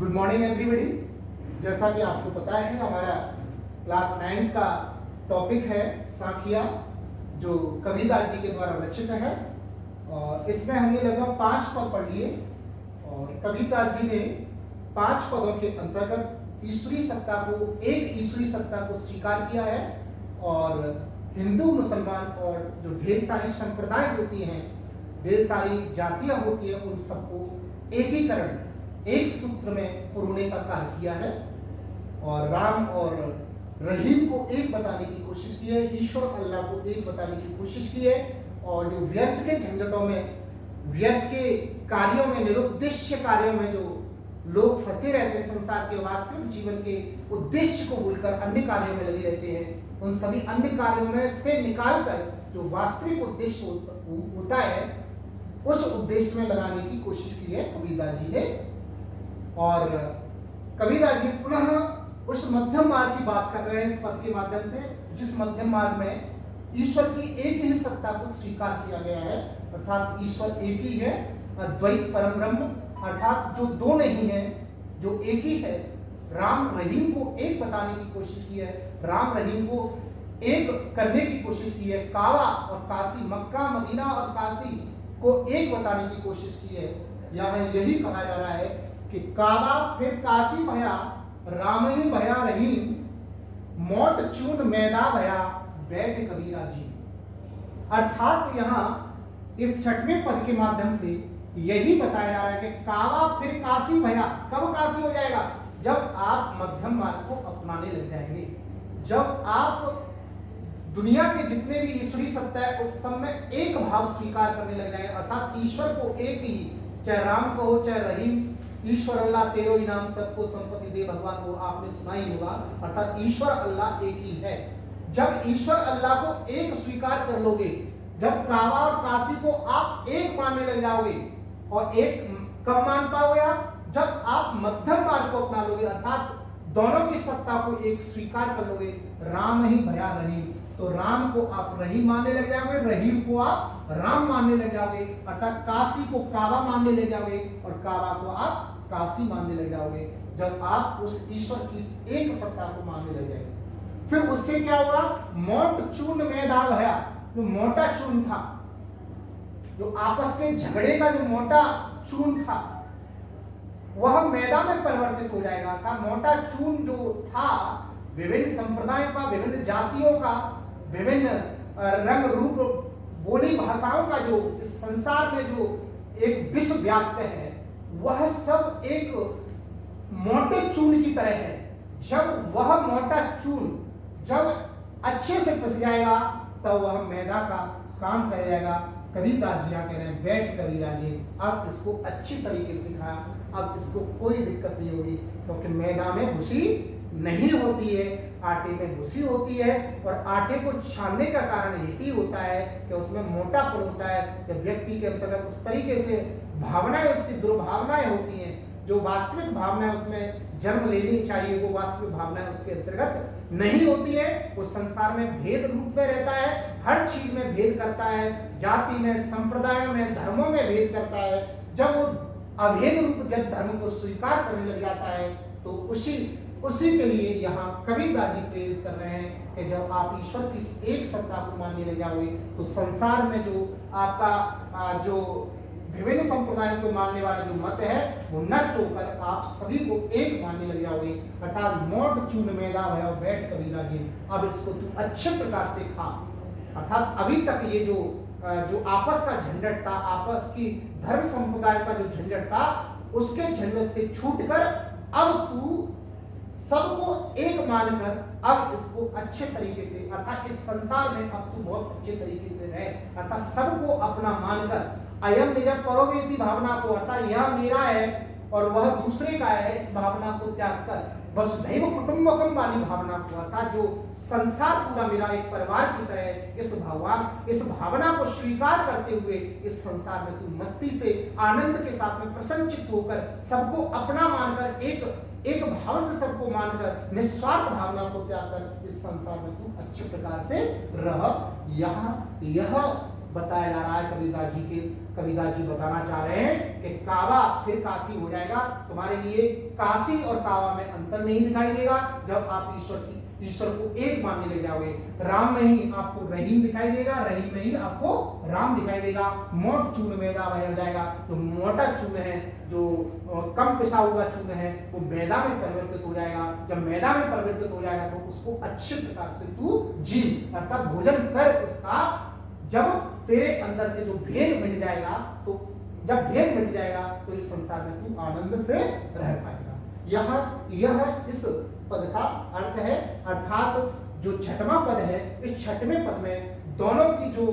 Good morning everybody. जैसा कि आपको पता है हमारा क्लास 9 का टॉपिक है सांखिया, जो कबीरदास जी के द्वारा रचित है। और इसमें हमने लगभग 5 पद पढ़ लिए और कबीरदास जी ने 5 पदों के अंतर्गत ईश्वरीय सत्ता को, एक ईश्वरीय सत्ता को स्वीकार किया है। और हिंदू मुसलमान और जो ढेर सारी संप्रदाय होती हैं, ढेर सारी जातियां होती हैं, उन सबको एकीकरण, एक सूत्र में पुरोने का कार्य किया है। और राम और रहीम को एक बताने की कोशिश की है, ईश्वर अल्लाह को एक बताने की कोशिश की है। और जो व्यर्थ के झंझटों में, व्यर्थ के कार्यों में, निरुद्देश्य कार्यों में जो लोग फंसे रहते हैं, संसार के वास्तविक जीवन के उद्देश्य को भूलकर अन्य कार्यों में लगे रहते हैं, उन सभी अन्य कार्यों में से निकालकर जो वास्तविक उद्देश्य होता है, उस उद्देश्य में लगाने की कोशिश की है कबीरदास जी ने। और कबीरदास जी पुनः उस मध्यम मार्ग की बात कर रहे हैं इस पद के माध्यम से, जिस मध्यम मार्ग में ईश्वर की एक ही सत्ता को स्वीकार किया गया है। अर्थात ईश्वर एक ही है, अद्वैत परम ब्रह्म, अर्थात जो दो नहीं है, जो एक ही है। राम रहीम को एक बताने की कोशिश की है, राम रहीम को एक करने की कोशिश की है। काबा और काशी, मक्का मदीना और काशी को एक बताने की कोशिश की है। यहाँ यही कहा जा रहा है कि काबा फिर काशी भया, राम ही भया रहीम, मोट चून मैदा भया, बैठ कबीरा जी। अर्थात यहाँ इस 6वें पद के माध्यम से यही बताया जा रहा है कि काबा फिर काशी भया। कब काशी हो जाएगा? जब आप मध्यम मार्ग को अपनाने लग जाएंगे, जब आप दुनिया के जितने भी ईश्वरीय सत्ता है उस सब में एक भाव स्वीकार करने लग जाएंगे। अर्थात ईश्वर को एक ही, चाहे राम को हो चाहे रहीम, ईश्वर अल्लाह तेरो ही नाम, सबको संपत्ति दे भगवान को आपने सुना ही होगा। अर्थात ईश्वर अल्लाह एक ही है। जब ईश्वर अल्लाह को एक स्वीकार कर लोगे, जब काबा और काशी को आप एक मानने लग जाओगे, और एक कब मान पाओगे आप? जब आप मध्यम मार्ग को अपना लोगे, अर्थात दोनों की सत्ता को एक स्वीकार कर लोगे। राम ही भया रहीम, तो राम को आप रहीम मानने लग जाओगे, रहीम को आप राम मानने लग जाओगे। अर्थात काशी को काबा मानने लग जाओगे और काबा को आप काशी मानने लग जाओगे, जब आप उस ईश्वर की एक सत्ता को मानने लग जाएंगे। फिर उससे क्या हुआ? मोट चून मैदा भया। जो मोटा चून था, जो आपस में झगड़े का जो मोटा चून था, वह मैदा में परिवर्तित हो जाएगा। था मोटा चून जो था, विभिन्न संप्रदायों का, विभिन्न जातियों का, विभिन्न रंग रूप बोली भाषाओं का जो इस संसार में जो एक विश्व व्याप्त है, वह सब एक मोटे चून की तरह है। जब वह मोटा चून जब अच्छे से पिस जाएगा, तब वह मैदा का काम कर जाएगा। कबीरदास जी कह रहे हैं, बैठ कबीरा जी, अब इसको अच्छी तरीके से खा, अब इसको कोई दिक्कत नहीं होगी, क्योंकि मैदा में भूसी नहीं होती है, आटे में भूसी होती है। और आटे को छानने का कारण यही होता है कि उसमें मोटापन होता है। जब व्यक्ति के अंतर्गत उस तरीके से भावनाएं, उसकी दुर्भावनाएं होती हैं, जो वास्तविक भावनाएं उसमें जन्म लेनी चाहिए, वो वास्तविक भावनाएं उसके अंतर्गत नहीं होती है। वो संसार में भेद रूप में रहता है, हर चीज में भेद करता है, जाति में, संप्रदायों में, धर्मों में भेद करता है। जब वो अभेद रूप जब धर्म को स्वीकार करने लग जाता है, तो उसी के लिए यहाँ कबीरदास जी प्रेरित कर रहे हैं कि जब आप ईश्वर की एक सत्ता को मानने लग जाओगे, तो संसार में जो आपका जो विभिन्न संप्रदायों को मानने वाला जो मत है, वो नष्ट होकर आप सभी को एक मानने लग जाओगे। अर्थात मोट चून मैदा भया, बैठ कबीरा जी, अब इसको तू अच्छे प्रकार से खा। अर्थात अभी तक ये जो आपस का झंझट था, आपस की धर्म संप्रदाय का जो झंझट था, उसके झंझट से छूटकर अब तू सबको एक मानकर अब इसको अच्छे तरीके से, अर्थात इस संसार में अब तू बहुत अच्छे तरीके से रहे। अर्थात सबको अपना मानकर, अयम निज परोवेति भावना को, अर्थात यह मेरा है और वह दूसरे का है, इस भावना को त्याग कर वसुधैव कुटुंबकम वाली भावना को, अर्थात जो संसार पूरा मेरा एक परिवार की तरह है, इस भावना को स्वीकार करते हुए इस संसार में तू मस्ती से, आनंद के साथ में प्रसन्नचित्त होकर सबको अपना मानकर, एक भाव से सबको मानकर, निस्वार्थ भावना को त्याग कर इस संसार में तू अच्छे प्रकार से रह। यह बताया जा रहा है। कबीरदास जी बताना चाह रहे हैं कि काबा फिर काशी हो जाएगा। तुम्हारे लिए काशी और काबा में अंतर नहीं दिखाई देगा जब आप ईश्वर को एक मानने लग जाओगे। राम में ही आपको रहीम दिखाई देगा, रहीम में ही आपको राम दिखाई देगा। मोट चून मैदा हो जाएगा, जो मोटा चून है, जो कम पिसा हुआ चून है, वो मैदा में परिवर्तित हो जाएगा। जब मैदा में परिवर्तित हो जाएगा तो उसको अच्छे प्रकार से तू जी अर्थात भोजन कर उसका। जब तेरे अंदर से जो भेद मिट जाएगा, तो जब भेद मिट जाएगा तो इस संसार में तू आनंद से रह पाएगा। यह इस पद का अर्थ है। अर्थात जो छठवां पद है, इस छठवें पद में दोनों की जो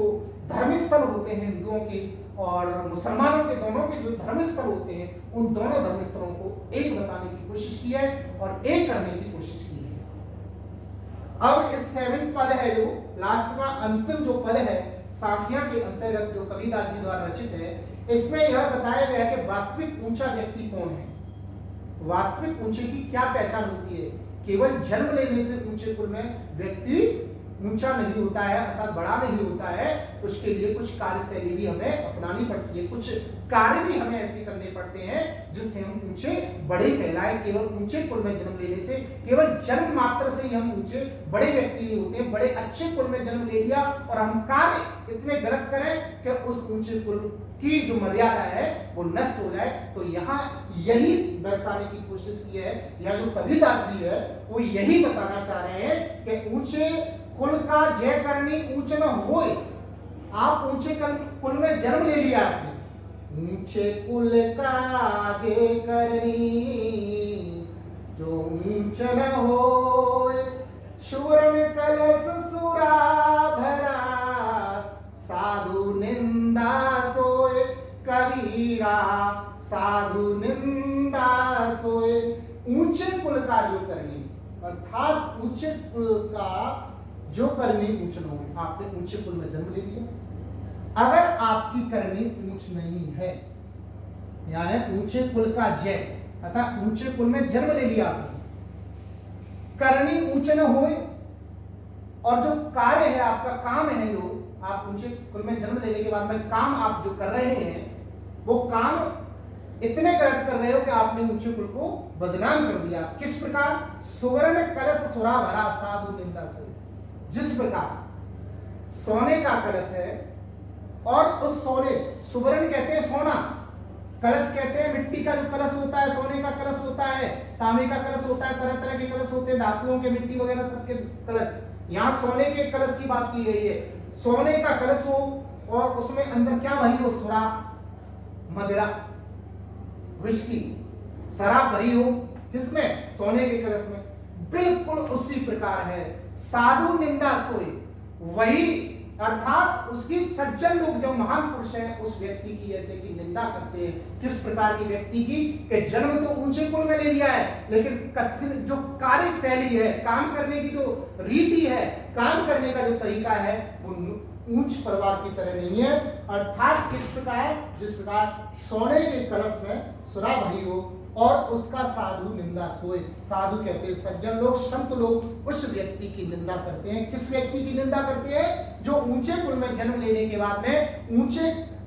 धर्मस्थल होते हैं, हिंदुओं की और मुसलमानों के दोनों के जो धर्मस्थल होते हैं, उन दोनों धर्मस्थलों को एक बताने की कोशिश की है और एक करने की कोशिश की है। अब इस 7वां पद है, जो लास्ट का अंतिम जो पद है साखिया के अंतर्गत जो कबीरदास जी द्वारा रचित है, इसमें यह बताया गया है कि वास्तविक ऊंचा व्यक्ति कौन है। वास्तविक ऊंचे की क्या पहचान होती है। केवल जन्म लेने से ऊंचे कुल में व्यक्ति ऊंचा नहीं होता है, अर्थात बड़ा नहीं होता है। उसके लिए कुछ कार्यशैली भी हमें अपनानी पड़ती है, कुछ कार्य भी हमें ऐसे करने पड़ते हैं जिससे हम ऊंचे बड़े कहलाए। केवल ऊंचे कुल में जन्म लेने से, केवल जन्म मात्र से ही हम ऊंचे बड़े व्यक्ति नहीं होते। बड़े अच्छे कुल में जन्म ले लिया और हम कार्य इतने गलत करें कि उस ऊंचे कुल की जो मर्यादा है वो नष्ट हो जाए। तो यहाँ यही दर्शाने की कोशिश की है, या जो कबीरदास जी है वो यही बताना चाह रहे हैं कि ऊंचे कुल का जय करनी ऊंच न होए। आप ऊंचे कुल में जन्म ले लिया आपने, ऊंचे कुल का जय करनी जो ऊंच न होए। सुवर्ण कलश सुरा भरा साधु निंदा सोए। कबीरा साधु निंदा सोए। ऊंचे कुल का जो करनी, अर्थात ऊंचे कुल का जो करनी ऊंच न हो। आपने ऊंचे कुल में जन्म ले लिया, अगर आपकी करनी ऊंच नहीं है, यानी ऊंचे कुल का जय अर्थात ऊंचे कुल में जन्म ले लिया आपने, करनी ऊंच न होए, और जो कार्य है आपका काम है, जो आप ऊंचे कुल में जन्म लेने के बाद में काम आप जो कर रहे हैं, वो काम इतने गलत कर रहे हो कि आपने ऊंचे कुल को बदनाम कर दिया। किस प्रकार? सुवर्ण कलश सुरा भरा साधु निंदा सोए। जिस प्रकार सोने का कलश है और उस सोने, सुवर्ण कहते हैं सोना, कलश कहते हैं मिट्टी का जो कलश होता है, सोने का कलश होता है, तांबे का कलश होता है, तरह तरह के कलश होते हैं, धातुओं के, मिट्टी वगैरह सबके कलश। यहाँ सोने के कलश की बात की गई है। सोने का कलश हो और उसमें अंदर क्या भरी हो? शराब, मदिरा, विस्की, शराब भरी हो। किसमें? सोने के कलश में। बिल्कुल उसी प्रकार है साधु निंदा सोए। वही अर्थात उसकी सज्जन लोग जो महान पुरुष हैं उस व्यक्ति की ऐसे की निंदा करते हैं। किस प्रकार की व्यक्ति की? कि जन्म तो ऊंचे कुल में ले लिया है, लेकिन कथित जो कार्य शैली है, काम करने की जो रीति है, काम करने का जो तरीका है, वो ऊंच परिवार की तरह नहीं है। अर्थात किस प्रकार? जिस प्रकार सोने के कलश में सुरा भरी हो और उसका साधु निंदा सोए। साधु कहते हैं सज्जन लोग, संत लोग उस व्यक्ति की निंदा करते हैं। किस व्यक्ति की निंदा करते हैं? जो ऊंचे कुल में जन्म लेने के बाद में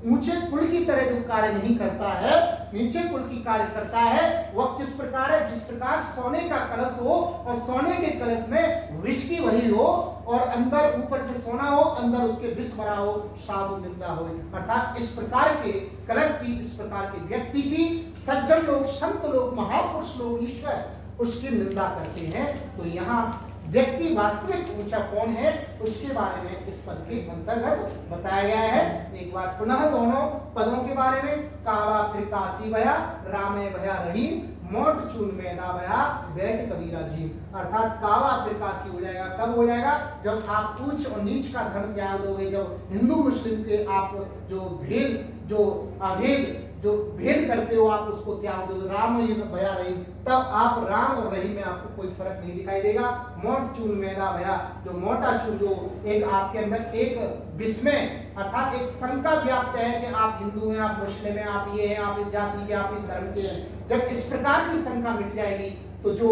ऊंचे कुल की तरह जो कार्य नहीं करता है, नीचे कुल की कार्य करता है। वह किस प्रकार है? जिस प्रकार सोने का कलश हो और सोने के कलश में विष की भरी हो और अंदर ऊपर से सोना हो, अंदर उसके विष भरा हो, साधु निंदा हो। अर्थात इस प्रकार के कलश की, इस प्रकार के व्यक्ति की सज्जन लोग, संत लोग, महापुरुष लोग, ईश्वर उसकी निंदा करते हैं। तो यहाँ व्यक्ति वास्तविक ऊंचा कौन है उसके बारे में इस पद के अंतर्गत बताया गया है। एक बार पुनः दोनों पदों के बारे में, कावा फिर काशी भया, रामे भया रहीम, मोट चून मैदा भया, जय कबीरा जी। अर्थात कावा फिर काशी हो जाएगा। कब हो जाएगा? जब आप ऊंच और नीच का धर्म त्याग दोगे, जब हिंदू मुस्लिम के आप जो भेद, जो अभेद, जो भेद करते हो आप उसको त्याग दो, राम और भया रहीम, तब आप राम और रहीम में आपको कोई फर्क नहीं दिखाई देगा। मोट चून मैदा भया, जो मोटा चून, जो एक आपके अंदर एक विस्मय अर्थात एक शंका व्याप्त है कि आप हिंदू हैं, आप मुस्लिम हैं, आप ये हैं, आप इस जाति के, आप इस धर्म के हैं। जब इस प्रकार की शंका मिट जाएगी तो जो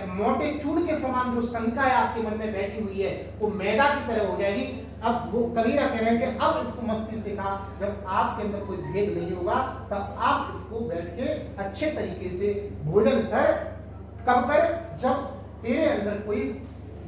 मोटे चून के समान जो शंका है आपके मन में बैठी हुई है वो मैदा की तरह हो जाएगी। अब वो कबीरा कह रहे हैं कि अब इसको मस्ती सिखा, जब आपके अंदर कोई भेद नहीं होगा तब आप इसको बैठ के अच्छे तरीके से भोजन कर। कब कर? जब तेरे अंदर कोई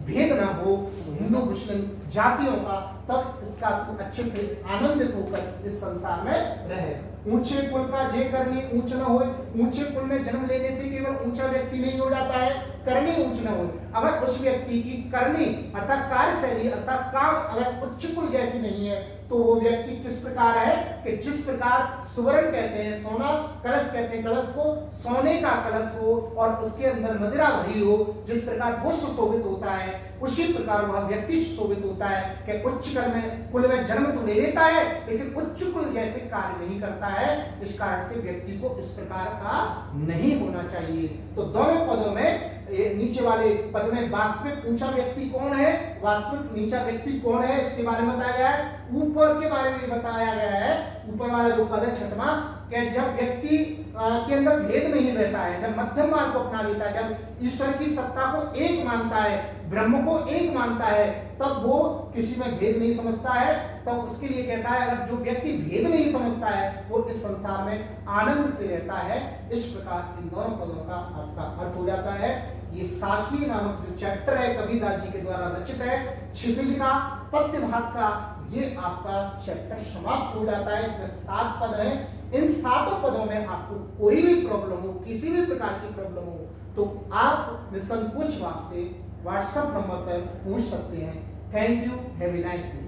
भेद ना हो हिंदू मुस्लिम जातियों का, तब इसका तू अच्छे से आनंदित होकर इस संसार में रहे। ऊंचे कुल का जे करनी ऊंच न होए। ऊंचे कुल में जन्म लेने से केवल ऊंचा व्यक्ति नहीं हो जाता है, करनी ऊंच न होए। अगर उस व्यक्ति की करनी अर्थात कार्यशैली अर्थात काम अगर उच्च कुल जैसी नहीं है तो वो व्यक्ति किस प्रकार है कि जिस प्रकार सुवर्ण कहते हैं सोना, कलश कहते हैं कलश को, सोने का कलश हो और उसके अंदर मदिरा भरी हो, जिस प्रकार वो सुशोभित होता है उसी प्रकार वह व्यक्ति सुशोभित होता है कि उच्च कुल में जन्म तो ले लेता है लेकिन उच्च कुल जैसे कार्य नहीं करता है। इस कारण से व्यक्ति को इस प्रकार का नहीं होना चाहिए। तो दोनों पदों में नीचे वाले पद में वास्तविक ऊंचा व्यक्ति कौन है, वास्तविक नीचा व्यक्ति कौन है, इसके बारे में बताया गया है। ऊपर के बारे में बताया गया है, ऊपर वाला जो पद है छठवां, कि जब व्यक्ति के अंदर भेद नहीं रहता है, जब मध्यम मार्ग को अपना लेता है, जब ईश्वर की सत्ता को एक मानता है, ब्रह्म को एक मानता है, तब वो किसी में भेद नहीं समझता है। तब उसके लिए कहता है अगर जो व्यक्ति भेद नहीं समझता है वो इस संसार में आनंद से रहता है। इस प्रकार इन दोनों पदों का आपका अर्थ हो जाता है। ये साखी नामक जो चैप्टर है कबीरदास जी के द्वारा रचित है, क्षितिज का पद्य भाग का, ये आपका चैप्टर समाप्त हो जाता है। इसमें 7 पद हैं। इन 7 पदों में आपको कोई भी प्रॉब्लम हो, किसी भी प्रकार की प्रॉब्लम हो तो आप निसंकोच से व्हाट्सएप नंबर पर पूछ सकते हैं। Thank you, have a nice day.